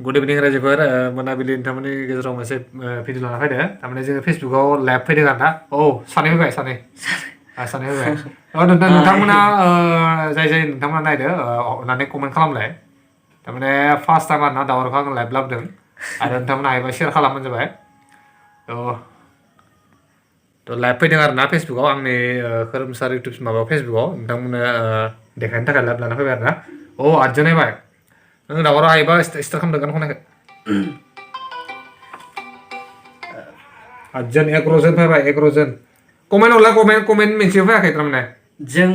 good इभिनिं रायजोफोर मोनाबिलि नोंथांमोननि गेजेराव मोनसे भिडिअ लाना फैदों थारमाने जोङो फेसबुकाव लाइभ फैदों आरो ना सानै फैबाय सानै फैबाय नोंथांमोना जाय नोंथांमोना नायदो अननानै कमेन्ट खालामलाय थारमाने फार्स्ट टाइम आरो ना दावरखौ आं लाइभ लाबोदों आरो नोंथांमोना हायोबा शेयार खालामबानो जाबाय थ' लाइभ फैदों आरो ना फेसबुकाव आंनि खोरोमसार इउटुब माबायाव फेसबुकाव नोंथांमोना देखायनो थाखाय लाइभ लाना फैबाय आरो ना 8 जन फैबाय नों दावराव हायोबा स्टार्ट खालामदों गान खननायखौ 8 जन 11 जन फैबाय 11 जन कमेन्ट हरला कमेन्ट मोनसेबो फैयाखै थारमाने जों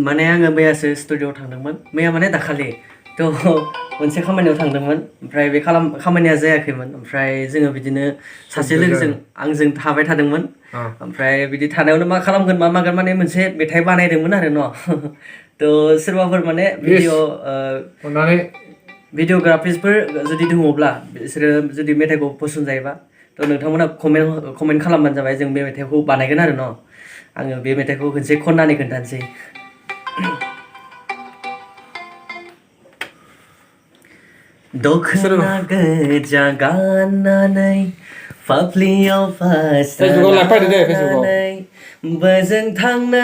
माने आङो मैयासो स्टुडिअ'आव थांदोंमोन मैया माने दाखालि थ' मोनसे खामानियाव थांदोंमोन ओमफ्राय बे खामानिया जायाखैमोन ओमफ्राय जोङो बिदिनो सासे लोगोजों आंजों थाबाय थादोंमोन ओमफ्राय बिदि थानायावनो मा खालामगोन मा मागोन माने मोनसे मेथाइ बानायदोंमोन आरो न' थ' सोरबाफोर माने भिडिअ'ग्राफिस्टफोर जुदि दङब्ला बिसोरो जुदि मेथाइखौ पसन्द जायोबा थ' नोंथांमोना कमेन्ट खालामबानो जाबाय जों बे मेथाइखौ बानायगोन आरो न' आङो बे मेथाइखौ खनसे खननानै खोन्थानोसै दखना गोजा गाननानै फाफ्लियाव फास्रानानै बोजों थांनो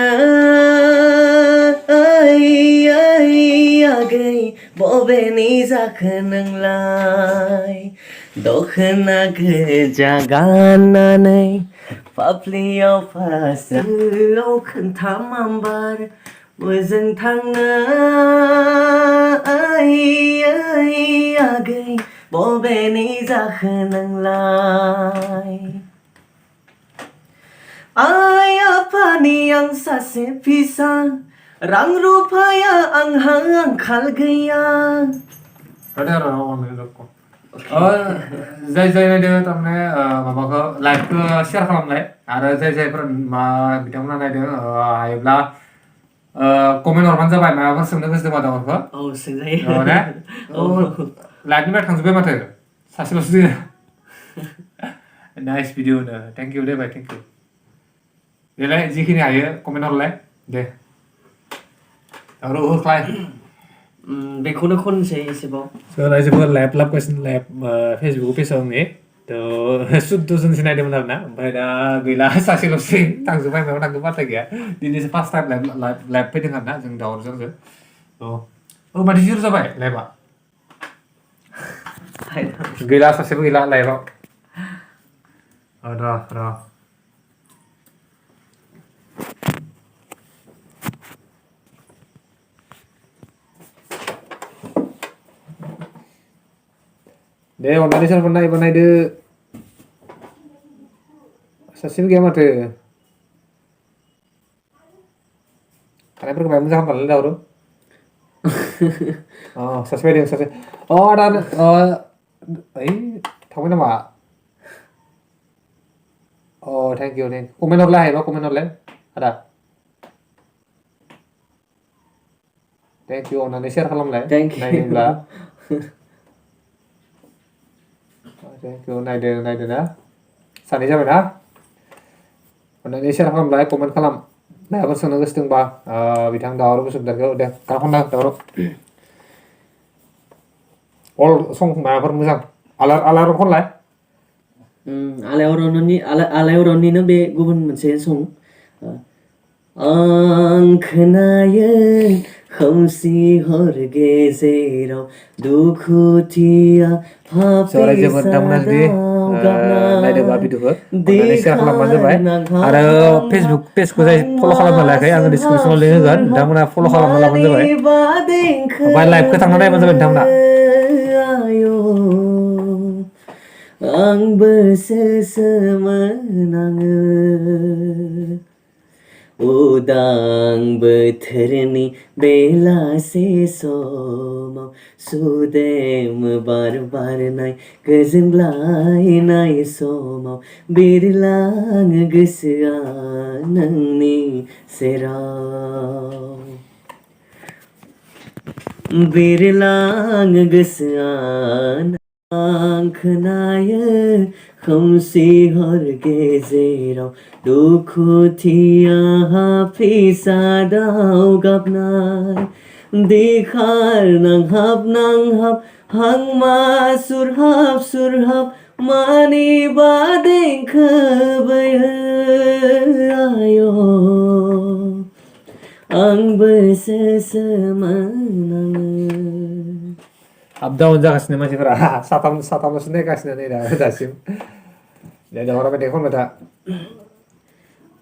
आगै बबेनि जाखो नोंलाय दखना गोजा गाननानै फाफ्लियाव फास्रानानै खोन्थाम आंबार बोजों थांनो आगै बबेनि जाखो नोंलाय आइ आफानि आं सासे फिसा रां रुफाया आंहा आंखाल गैया जाय नायदों थारमाने माबाखौ लाइभखौ शेयार खालामलाय आरो जायफोर बिथांमोना नायदों हायोब्ला कमेन्ट हरबानो जाबाय माबाफोर सोंनो गोसो दंबा दावरखौ सोंजायो लाइभनिफ्राय थांजोब्बाय माथो सासेल'सो दोङो नाइस भिडिअ होनो थेंक इउ दे बाय थेंक इउ देलाय जिखिनि हायो कमेन्ट हरलाय दे होख्लाय बेखौनो खनसै एसेबाव रायजोफोर लाइभ लाबोगासिनो लाइभ फेसबुक पेजाव आंनि थ' 14 जनसो नायदोंमोन आरो ना ओमफ्राय दा गैला सासेल'सै थांजोब्बाय मायाव थांगोन बाथ्रा गैया दिनैसो फार्स्ट टाइम लाइभ फैदों आरो ना जों दावरजोंसो माथो जिर' जाबाय लाइभआ गैला सासेबो गैला लाइभआव र' दे अननानै सोरबा नायबा नायदो सासेबो गैया माथो थानायफोरखौ बाय मोजां खालामबालाय दावरो सासे फैदों सासे आदा थांबाय नामा थेंक इउ कमेन्ट हरलाय हायोबा कमेन्ट हरलाय आदा थेंक इउ अननानै शेयार खालामलाय नायदोंब्ला नायदो ना सानै जाबाय ना अननानै शेयार खालामलाय कमेन्ट खालाम माबाफोर सोंनो गोसो दंबा बिथां दावराव बसुमतारीखौ दे गान खनना दावराव अल सं माबाफोर मोजां आलायारन खनलाय आलायारननिनो बे गुबुन मोनसे सं आं खोनायो खोमसि हर गेजेराव दुखुथिया नायदोंबा भिडिअखौ अननानै शेयार खालामबानो जाबाय आरो फेसबुक पेजखौ जाय फल' खालामना लायाखै आङो डिसक्रिपसनाव लिंक होगोन नोंथांमोना फल' खालामना लाबानो जाबाय ओमफ्राय लाइभखौ थांना नायबानो जाबाय नोंथांमोना आंबो सोमोनाङो उदां बोथोरनि बेलासे समाव सुदेम बार बारनाय गोजोनग्लायनाय समाव बिरलाङो गोसोआ नोंनि सेराव बिरलाङो गोसोआ आं खोनायो खोमसि हर गेजेराव दुखुथिया फिसादाव गाबनाय Dikhar nanghap hangma surhap mani badeng kebayayo आंबो सेसेमानाङो आप डाउन जागासिनो मानसिफोरा साथामल'सो नायगासिनो नै दासिम दे दावराव मेथाइ खनबाय था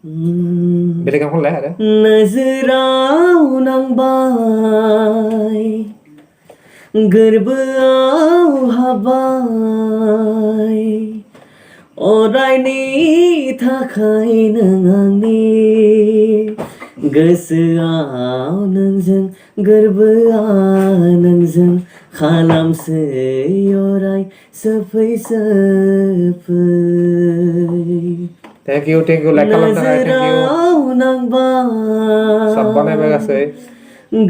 बेलेग गान खनलाय आरो नोजोराव नांबाय गोरबोआव हाबबाय अरायनि थाखाय नों आंनि गोसोआव नोंजों गोरबोआ नोंजों खालामसै अराय सोफै थेंक इउ लाइक खालामनो थाखाय थेंक इउ नोजोराव नांबाय सब बानायबाय गासै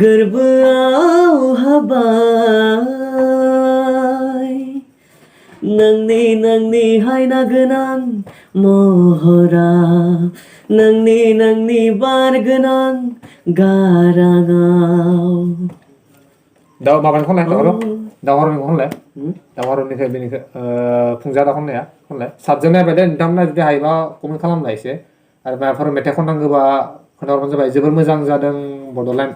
गोरबोआव हाबबाय नोंनि हायना गोनां महरा नोंनि बार गोनां गाराङाव माबानि खनलाय दावहारुनिखौ खनलाय दावहारुनिखौ बेनिखौ फुंजादा खनलाय सातजों नायबाय दे नोंथांमोना जुदि हायोबा कमेन्ट खालामलाय एसे आरो माबाफोर मेथाइ खननांगौबा खोन्थाहरबानो जाबाय जोबोर मोजां जादों बड'लेण्ड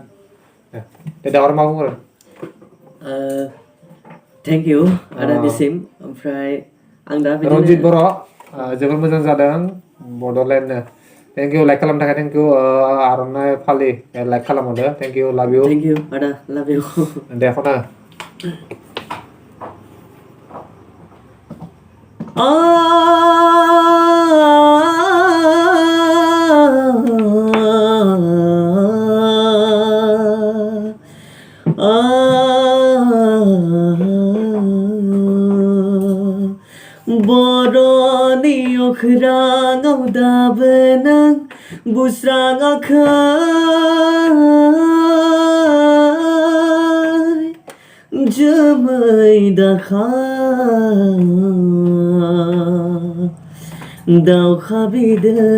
दे दावहारु मा बुंगोन थेंक इउ आदानिसिम ओमफ्राय आं दा रन्जित बर' जोबोर मोजां जादों बड'लेण्डनो थेंक इउ लाइक खालामनो थाखाय थेंक इउ आर'नाइ फालि लाइक खालामहरदो थेंक इउ लाभ इउ थेंक इउ आदा लाभ इउ दे खना बर'नि अख्राङाव दाबो नों बुस्राङाखै जोमै दाखा दावखा बिदै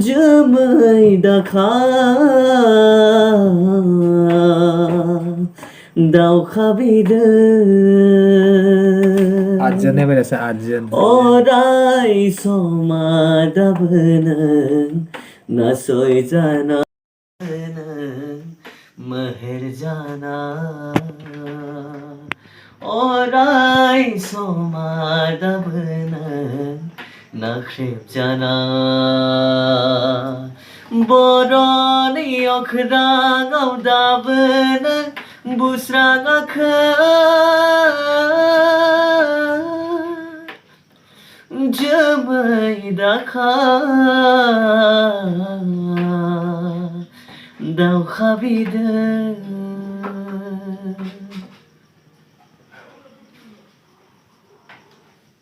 जोमै दाखा दावखा बिदै आदजोन नायबाय दासो आदजोन अराय समा दाबो नों नासयजाना मेहेर जाना अराय समा दाबो नों नाख्रेबजाना बर'नि अख्राङाव दाबो नों बुस्राङाखै जोमै दाखा दावखा बिदै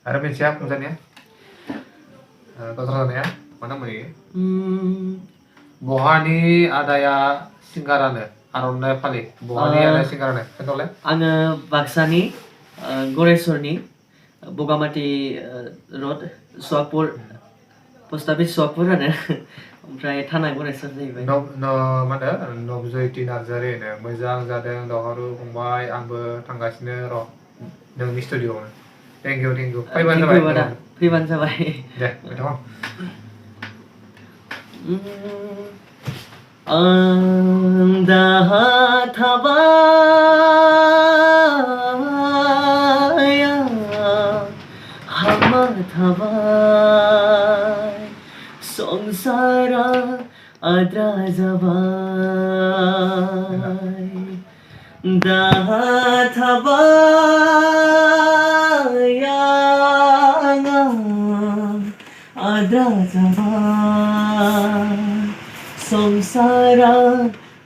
आरो मोनसेया फुंजानिया दस्रा जानाया मा नाम होयो बहानि आदाया सिंगारानो आर'नाइ फालि बहानि आदाया सिंगारानो खोन्थालाय आङो बाक्सानि गरेस्वरनि बगामाथि रड सुवापुर पस्ट अफिस सुवापुर आरो ओमफ्राय थाना गरेस्वर जाहैबाय मा होनो नबजयति नार्जारि होनो मोजां जादों दावहारु फंबाय आंबो थांगासिनो र' नोंनि स्टुडिअ'आवनो थेंक इउ फैबानो जाबाय दे मेथाइ आं दाहा थाबाय हामा थाबाय संसारा आद्रा जाबाय दाहा थाबाय आद्रा जाबाय संसारा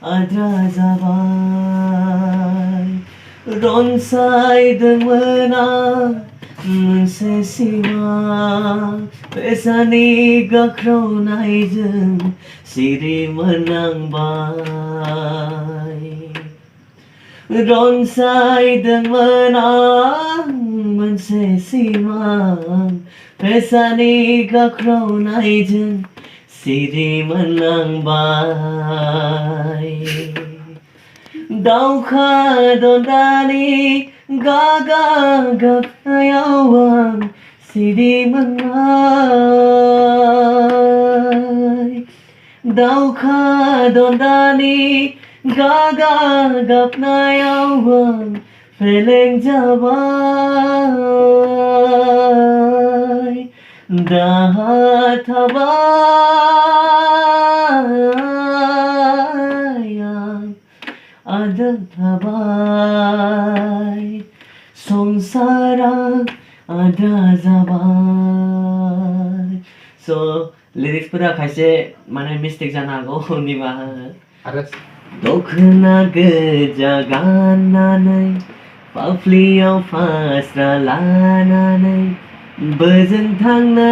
आद्रा जाबाय रनसायदोंमोन आं मोनसे सिमां फैसानि गाख्रावनायजों सिरि मोननांबाय रनसायदोंमोन आं मोनसे सिमां फैसानि गाख्रावनायजों सिरि मोनलांबाय दावखा ददानि गागा गाबनायाव आं सिरि मोनबाय दावखा ददानि गागा गाबनायाव आं फेलें जाबाय दाहा थाबाय आं आद्रा थाबाय संसारा आद्रा जाबाय स' लिरिक्सफोरा खायसे माने मिस्टेक जानो हागौ निमाहा हो आरो दखना गोजा गाननानै फाफ्लियाव फास्रा लानानै बोजों थांनाय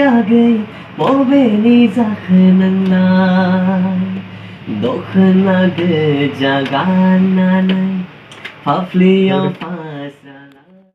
आगै बबेनि जाखो नोंलाय दखना गोजा गाननानै फाफ्लियाव